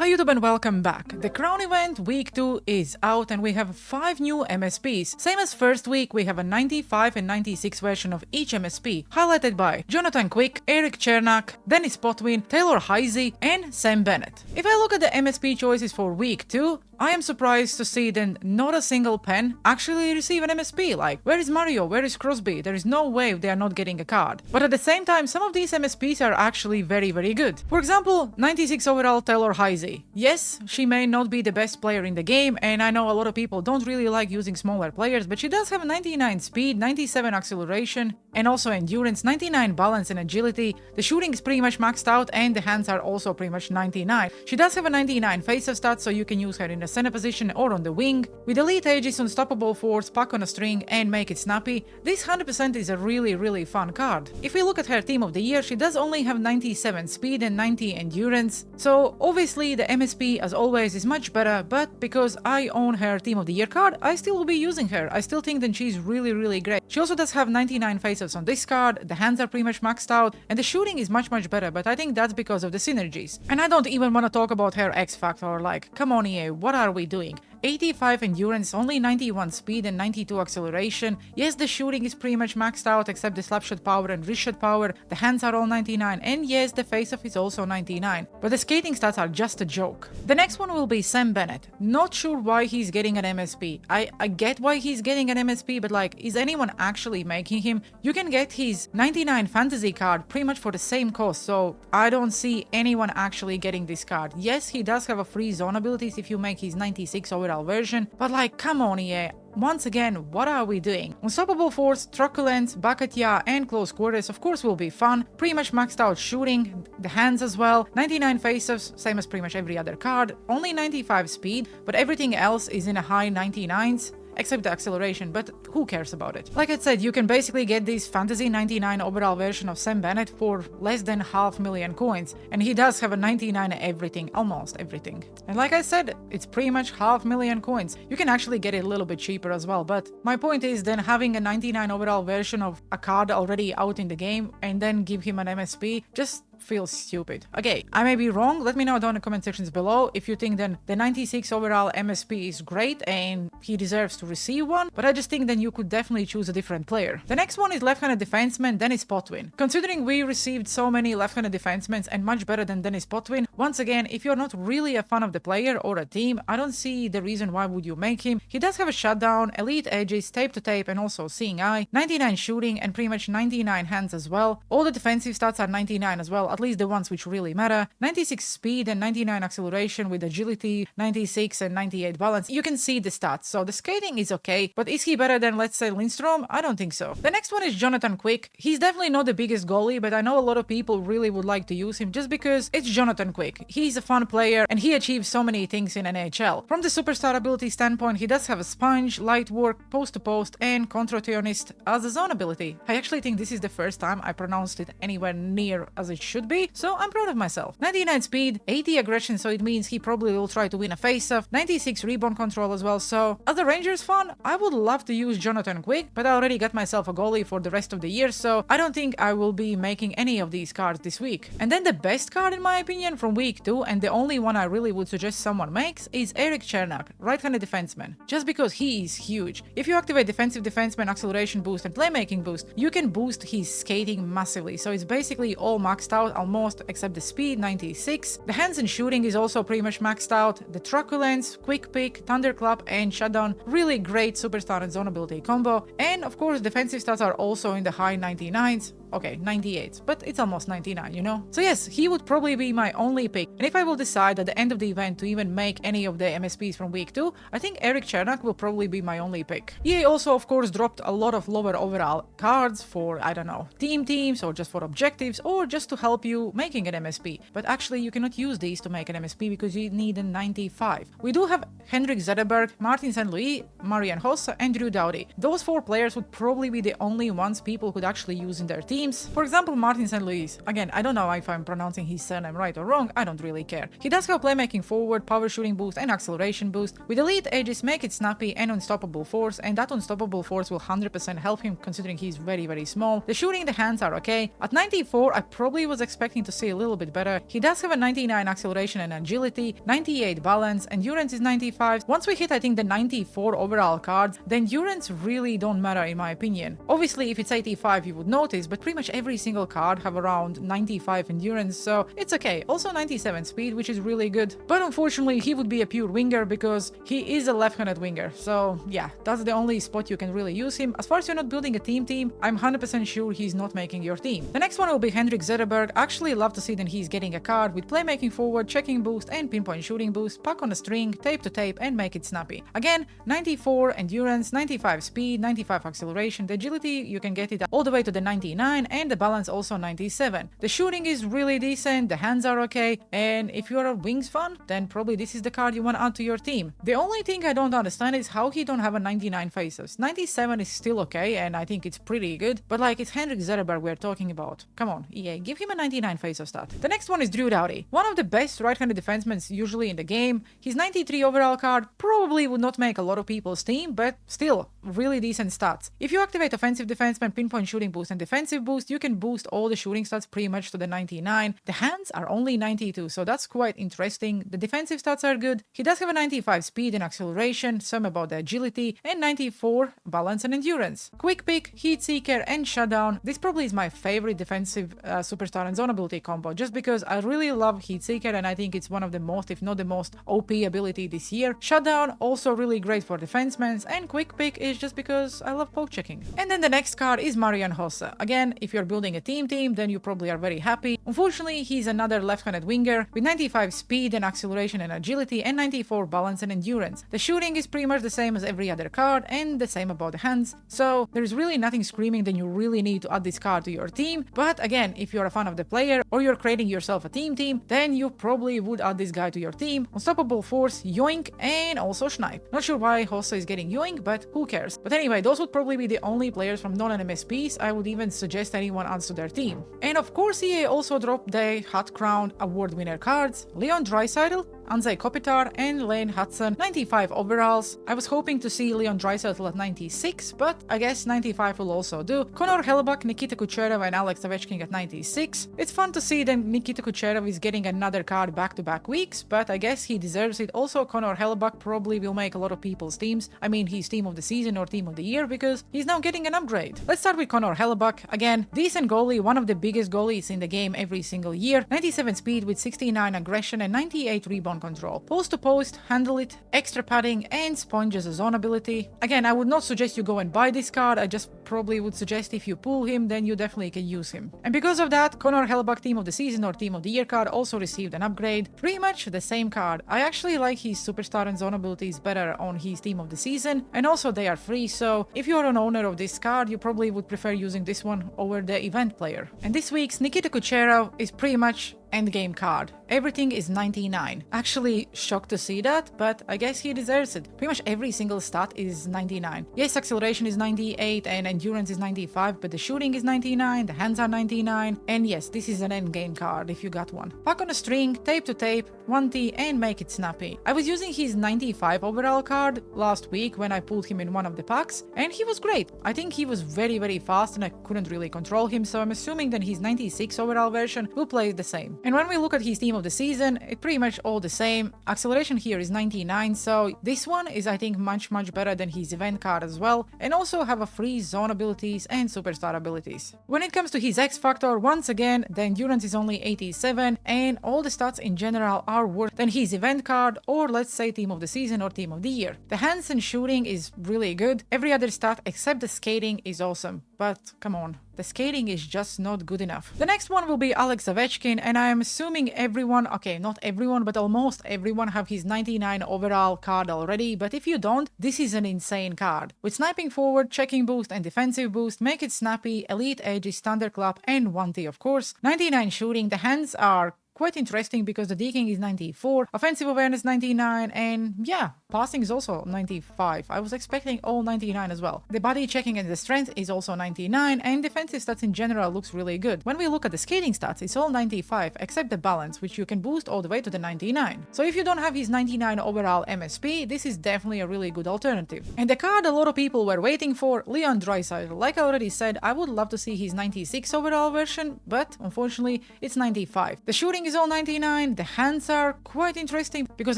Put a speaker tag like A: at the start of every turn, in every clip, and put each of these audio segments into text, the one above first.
A: Hi YouTube and welcome back. The Crown event week 2 is out and we have 5 new MSPs. Same as first week, we have a 95 and 96 version of each MSP, highlighted by Jonathan Quick, Eric Chernak, Dennis Potvin, Taylor Heisey and Sam Bennett. If I look at the MSP choices for week 2, I am surprised to see that not a single pen actually receive an MSP. Like, where is Mario? Where is Crosby? There is no way they are not getting a card. But at the same time, some of these MSPs are actually very good. For example, 96 overall Taylor Heisey. Yes, she may not be the best player in the game, and I know a lot of people don't really like using smaller players, but she does have 99 speed, 97 acceleration, and also endurance, 99 balance and agility. The shooting is pretty much maxed out, and the hands are also pretty much 99. She does have a 99 face-off stats, so you can use her in the center position or on the wing. With elite edges, unstoppable force, puck on a string, and make it snappy, this 100% is a really fun card. If we look at her team of the year, she does only have 97 speed and 90 endurance, so obviously the MSP as always is much better, but because I own her team of the year card, I still will be using her. I still think that she's really great. She also does have 99 faceoffs on this card, the hands are pretty much maxed out, and the shooting is much better, but I think that's because of the synergies. And I don't even want to talk about her X factor, like, come on EA, what are we doing? 85 endurance, only 91 speed and 92 acceleration. Yes, the shooting is pretty much maxed out except the slapshot power and wrist shot power. The hands are all 99, and yes, the face-off is also 99. But the skating stats are just a joke. The next one will be Sam Bennett. Not sure why he's getting an MSP. I get why he's getting an MSP, but like, is anyone actually making him? You can get his 99 fantasy card pretty much for the same cost, so I don't see anyone actually getting this card. Yes, he does have a free zone abilities if you make his 96 overall version, but like, come on EA. Once again, what are we doing? Unstoppable force, truculence, Bakatia, and close quarters of course will be fun. Pretty much maxed out shooting, the hands as well, 99 faceoffs, same as pretty much every other card, only 95 speed, but everything else is in a high 99s. Except the acceleration, but who cares about it? Like I said, you can basically get this fantasy 99 overall version of Sam Bennett for less than 500,000 coins, and he does have a 99 everything, almost everything. And like I said, it's pretty much 500,000 coins. You can actually get it a little bit cheaper as well, but my point is then having a 99 overall version of a card already out in the game and then give him an MSP just feels stupid. Okay, I may be wrong, let me know down in the comment sections below if you think then the 96 overall MSP is great and he deserves to receive one, but I just think then you could definitely choose a different player. The next one is left-handed defenseman Dennis Potvin. Considering we received so many left-handed defensemen and much better than Dennis Potvin, once again, if you're not really a fan of the player or a team, I don't see the reason why would you make him. He does have a shutdown, elite edges, tape to tape, and also seeing eye, 99 shooting and pretty much 99 hands as well. All the defensive stats are 99 as well, at least the ones which really matter. 96 speed and 99 acceleration with agility, 96 and 98 balance. You can see the stats, so the skating is okay, but is he better than, let's say, Lindstrom? I don't think so. The next one is Jonathan Quick. He's definitely not the biggest goalie, but I know a lot of people really would like to use him just because it's Jonathan Quick. He's a fun player and he achieves so many things in NHL. From the superstar ability standpoint, he does have a sponge, light work, post-to-post, and controtionist as a zone ability. I actually think this is the first time I pronounced it anywhere near as it should be, so I'm proud of myself. 99 speed, 80 aggression, so it means he probably will try to win a face-off, 96 rebound control as well, so as a Rangers fan, I would love to use Jonathan Quick, but I already got myself a goalie for the rest of the year, so I don't think I will be making any of these cards this week. And then the best card in my opinion from week 2, and the only one I really would suggest someone makes, is Eric Chernak, right-handed defenseman, just because he is huge. If you activate defensive defenseman, acceleration boost, and playmaking boost, you can boost his skating massively, so it's basically all maxed out almost except the speed, 96. The hands and shooting is also pretty much maxed out. The truculence, quick pick, thunderclap, and shutdown, really great superstar and zone ability combo. And of course defensive stats are also in the high 99s. Okay, 98, but it's almost 99, you know? So yes, he would probably be my only pick. And if I will decide at the end of the event to even make any of the MSPs from week 2, I think Eric Chernak will probably be my only pick. EA also of course dropped a lot of lower overall cards for, I don't know, teams or just for objectives or just to help you making an MSP. But actually you cannot use these to make an MSP because you need a 95. We do have Henrik Zetterberg, Martin St. Louis, Marian Hossa, and Drew Doughty. Those 4 players would probably be the only ones people could actually use in their team. teams. For example, Martin St. Louis. Again, I don't know if I'm pronouncing his surname right or wrong, I don't really care. He does have playmaking forward, power shooting boost and acceleration boost. With elite edges, make it snappy and unstoppable force, and that unstoppable force will 100% help him considering he's very small. The shooting, the hands are okay. At 94, I probably was expecting to see a little bit better. He does have a 99 acceleration and agility, 98 balance, endurance is 95. Once we hit I think the 94 overall cards, the endurance really don't matter in my opinion. Obviously if it's 85 you would notice, but pretty much every single card have around 95 endurance, so it's okay. Also 97 speed, which is really good, but unfortunately he would be a pure winger because he is a left-handed winger, so yeah, that's the only spot you can really use him. As far as you're not building a team, I'm 100% sure he's not making your team. The next one will be Henrik Zetterberg. Actually love to see that he's getting a card with playmaking forward, checking boost and pinpoint shooting boost, puck on a string, tape to tape and make it snappy. Again, 94 endurance, 95 speed, 95 acceleration, the agility you can get it all the way to the 99 and the balance also 97. The shooting is really decent, the hands are okay, and if you're a Wings fan, then probably this is the card you want to add to your team. The only thing I don't understand is how he don't have a 99 faces. 97 is still okay and I think it's pretty good, but like it's Henrik Zetterberg we're talking about. Come on, EA, give him a 99 faces stat. The next one is Drew Doughty, one of the best right-handed defensemen usually in the game. His 93 overall card probably would not make a lot of people's team, but still, really decent stats. If you activate offensive defenseman, pinpoint shooting boost and defensive boost, you can boost all the shooting stats pretty much to the 99. The hands are only 92, so that's quite interesting. The defensive stats are good. He does have a 95 speed and acceleration, some about the agility, and 94 balance and endurance. Quick pick, heat seeker, and shutdown. This probably is my favorite defensive superstar and zone ability combo, just because I really love heat seeker and I think it's one of the most, if not the most, OP ability this year. Shutdown also really great for defensemen, and quick pick is just because I love poke checking. And then the next card is Marian Hossa. Again, if you're building a team, then you probably are very happy. Unfortunately, he's another left-handed winger with 95 speed and acceleration and agility and 94 balance and endurance. The shooting is pretty much the same as every other card and the same about the hands, so there's really nothing screaming that you really need to add this card to your team. But again, if you're a fan of the player or you're creating yourself a team, then you probably would add this guy to your team. Unstoppable force, yoink, and also snipe. Not sure why Hossa is getting yoink, but who cares? But anyway, those would probably be the only players from non-MSPs I would even suggest anyone adds to their team. And of course EA also dropped the Hut Crown award winner cards, Leon Draisaitl, Anze Kopitar, and Lane Hudson, 95 overalls. I was hoping to see Leon Draisaitl at 96, but I guess 95 will also do. Connor Hellebuyck, Nikita Kucherov, and Alex Ovechkin at 96. It's fun to see that Nikita Kucherov is getting another card back-to-back weeks, but I guess he deserves it. Also, Connor Hellebuyck probably will make a lot of people's teams. I mean, he's team of the season or team of the year because he's now getting an upgrade. Let's start with Connor Hellebuyck. Again, decent goalie, one of the biggest goalies in the game every single year. 97 speed with 69 aggression and 98 rebound control. Post to post, handle it, extra padding, and sponge as a zone ability. Again, I would not suggest you go and buy this card. I just probably would suggest if you pull him, then you definitely can use him. And because of that, Connor Hellebuyck team of the season or team of the year card also received an upgrade. Pretty much the same card. I actually like his superstar and zone abilities better on his team of the season, and also they are free, so if you're an owner of this card, you probably would prefer using this one over the event player. And this week's Nikita Kucherov is pretty much endgame card. Everything is 99. Actually shocked to see that, but I guess he deserves it. Pretty much every single stat is 99. Yes, acceleration is 98 and endurance is 95, but the shooting is 99, the hands are 99, and yes, this is an endgame card if you got one. Puck on a string, tape to tape, 1T, and make it snappy. I was using his 95 overall card last week when I pulled him in one of the packs, and he was great. I think he was very fast and I couldn't really control him, so I'm assuming that his 96 overall version will play the same. And when we look at his team of the season, it's pretty much all the same. Acceleration here is 99, so this one is I think much better than his event card as well, and also have a free zone abilities and superstar abilities. When it comes to his X factor, once again, the endurance is only 87, and all the stats in general are worse than his event card or let's say team of the season or team of the year. The hands and shooting is really good. Every other stat except the skating is awesome, but come on, the skating is just not good enough. The next one will be Alex Ovechkin, and I am assuming everyone, okay, not everyone, but almost everyone have his 99 overall card already, but if you don't, this is an insane card. With sniping forward, checking boost, and defensive boost, make it snappy, elite edges, standard clap, and 1T of course. 99 shooting, the hands are quite interesting because the deking is 94, offensive awareness 99, and yeah, passing is also 95. I was expecting all 99 as well. The body checking and the strength is also 99, and defensive stats in general looks really good. When we look at the skating stats, it's all 95 except the balance, which you can boost all the way to the 99. So if you don't have his 99 overall MSP, this is definitely a really good alternative. And the card a lot of people were waiting for, Leon Draisaitl. Like I already said, I would love to see his 96 overall version, but unfortunately it's 95. The shooting is all 99, the hands are quite interesting because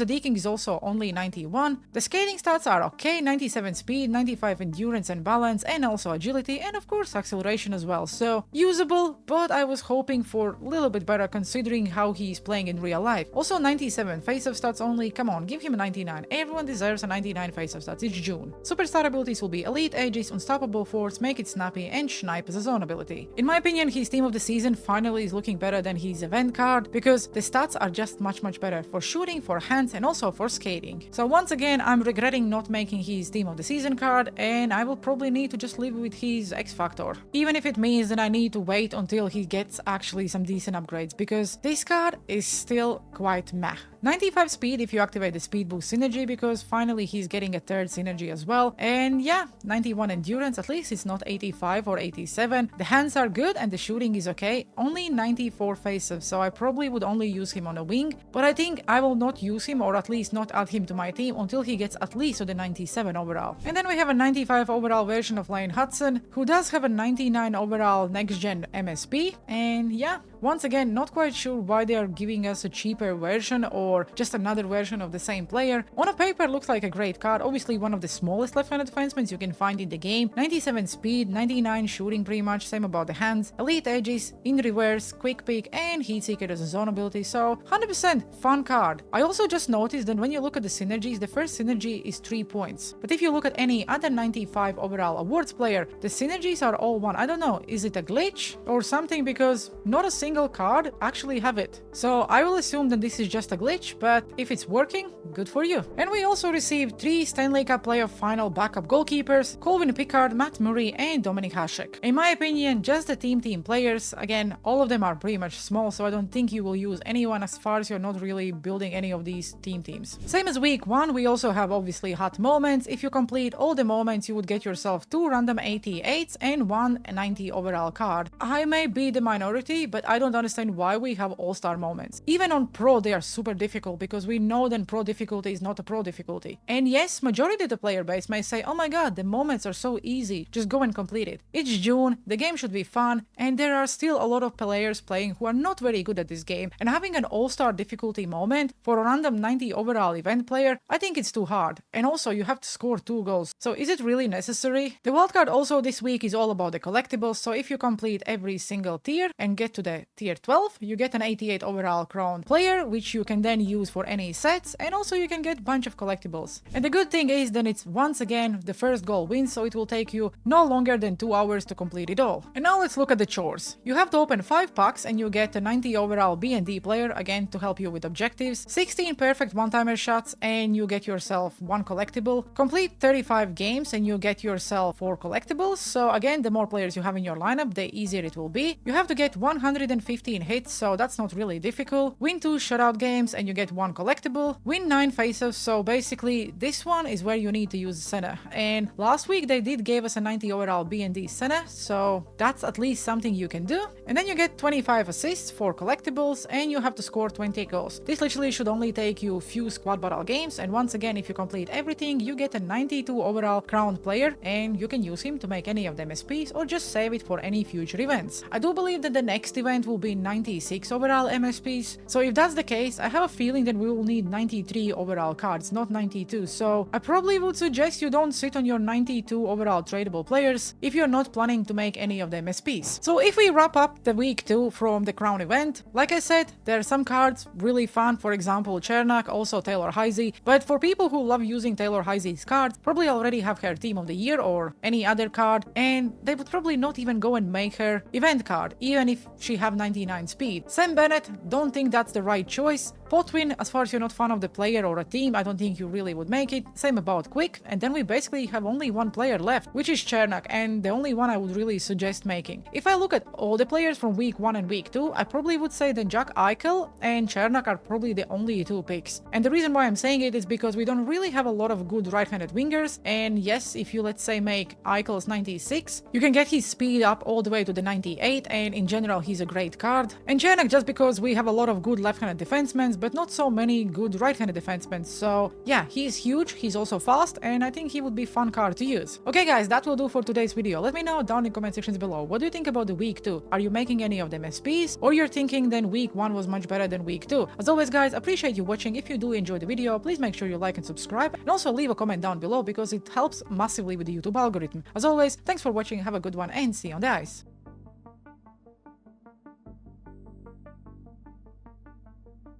A: the deking is also only 91. The skating stats are okay, 97 speed, 95 endurance and balance, and also agility, and of course acceleration as well. So usable, but I was hoping for a little bit better considering how he's playing in real life. Also 97 face-off stats only, come on, give him a 99. Everyone deserves a 99 face-off stats, it's June. Superstar abilities will be Elite Aegis, Unstoppable Force, Make It Snappy, and Snipe as a zone ability. In my opinion, his team of the season finally is looking better than his event card because the stats are just much better for shooting, for hands, and also for skating. So once again, I'm regretting not making his team of the season card, and I will probably need to just live with his X Factor. Even if it means that I need to wait until he gets actually some decent upgrades, because this card is still quite meh. 95 speed if you activate the speed boost synergy, because finally he's getting a third synergy as well. And yeah, 91 endurance, at least it's not 85 or 87. The hands are good and the shooting is okay. Only 94 face-off, so I probably would only use him on a wing, but I think I will not use him, or at least not add him to my team until he gets at least to the 97 overall. And then we have a 95 overall version of Lane Hudson, who does have a 99 overall next-gen MSP, and yeah, once again, not quite sure why they are giving us a cheaper version or just another version of the same player. On a paper, looks like a great card, obviously one of the smallest left-handed defensemen you can find in the game. 97 speed, 99 shooting pretty much, same about the hands, elite edges, in reverse, quick pick, and heat seeker as a zone ability, so 100% fun card. I also just noticed that when you look at the synergies, the first synergy is 3 points, but if you look at any other 95 overall awards player, the synergies are all 1. I don't know, is it a glitch or something, because not a single card actually have it. So I will assume that this is just a glitch, but if it's working, good for you. And we also received 3 Stanley Cup playoff final backup goalkeepers, Colvin Pickard, Matt Murray, and Dominik Hasek. In my opinion, just the team players. Again, all of them are pretty much small, so I don't think you will use anyone as far as you're not really building any of these teams. Same as week 1, we also have obviously hot moments. If you complete all the moments, you would get yourself 2 random 88s and 1 90 overall card. I may be the minority, but I don't understand why we have all-star moments. Even on pro, they are super difficult because we know that pro difficulty is not a pro difficulty. And yes, majority of the player base may say, oh my god, the moments are so easy, just go and complete it. It's June, the game should be fun, and there are still a lot of players playing who are not very good at this game, and having an all-star difficulty moment for a random 90 overall event player, I think it's too hard. And also you have to score 2 goals, so is it really necessary? The wildcard also this week is all about the collectibles, so if you complete every single tier and get to the tier 12, you get an 88 overall crown player, which you can then use for any sets, and also you can get a bunch of collectibles. And the good thing is that it's once again the first goal wins, so it will take you no longer than 2 hours to complete it all. And now let's look at the chores. You have to open 5 packs and you get a 90 overall B&D player, again to help you with objectives, 16 perfect one-timer shots and you get yourself 1 collectible, complete 35 games and you get yourself 4 collectibles, so again the more players you have in your lineup, the easier it will be. You have to get 115 hits, so that's not really difficult. Win 2 shutout games and you get 1 collectible. Win 9 faceoffs, so basically this one is where you need to use Senna. And last week they did give us a 90 overall B&D Senna, so that's at least something you can do. And then you get 25 assists, 4 collectibles, and you have to score 20 goals. This literally should only take you a few squad battle games, and once again if you complete everything, you get a 92 overall crowned player, and you can use him to make any of the MSPs or just save it for any future events. I do believe that the next event will be 96 overall MSPs, so if that's the case, I have a feeling that we will need 93 overall cards, not 92, so I probably would suggest you don't sit on your 92 overall tradable players if you're not planning to make any of the MSPs. So if we wrap up the week 2 from the crown event, like I said, there are some cards really fun, for example Chernak, also Taylor Heisey, but for people who love using Taylor Heisey's cards, probably already have her team of the year or any other card, and they would probably not even go and make her event card, even if she have 99 speed. Sam Bennett, don't think that's the right choice. Potwin, as far as you're not fan of the player or a team, I don't think you really would make it. Same about Quick, and then we basically have only one player left, which is Chernak, and the only one I would really suggest making. If I look at all the players from week 1 and week 2, I probably would say that Jack Eichel and Chernak are probably the only two picks. And the reason why I'm saying it is because we don't really have a lot of good right-handed wingers, and yes, if you let's say make Eichel's 96, you can get his speed up all the way to the 98, and in general he's a great card. And Chernak just because we have a lot of good left-handed defensemen, but not so many good right-handed defensemen, so yeah, he is huge, he's also fast, and I think he would be a fun card to use. Okay guys, that will do for today's video. Let me know down in the comment sections below, what do you think about the week 2? Are you making any of the MSPs, or you're thinking then week 1 was much better than week 2? As always guys, appreciate you watching. If you do enjoy the video, please make sure you like and subscribe, and also leave a comment down below because it helps massively with the YouTube algorithm. As always, thanks for watching, have a good one, and see you on the ice.